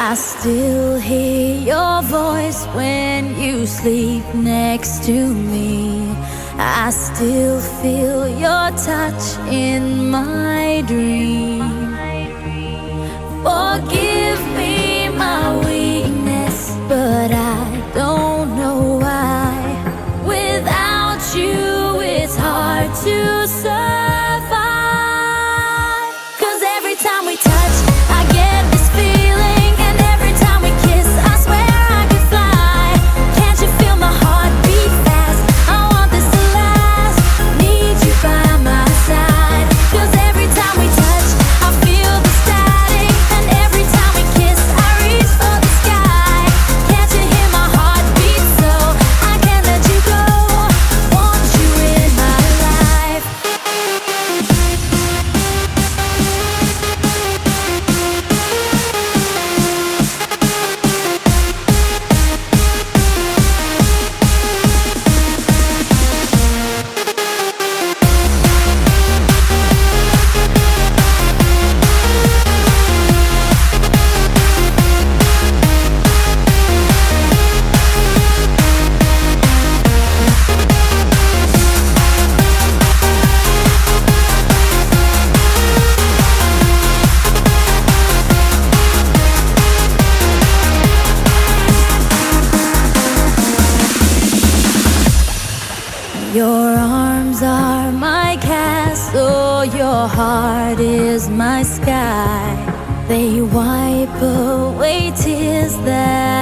I still hear your voice when you sleep next to me. I still feel your touch in my dream. Forgive me my weakness, but I don't know why. Without you, it's hard to survive. 'Cause every time we touch, I get this feeling, and every time we kiss, I swear I could fly. Can't you feel my heart beat fast? I want this to last. Need you by my side. 'Cause every time we touch, I feel the static, and every time we kiss, I reach for the sky. Can't you hear my heart beat? So I can't let you go. Want you in my life. Your arms are my castle, your heart is my sky. They wipe away tears that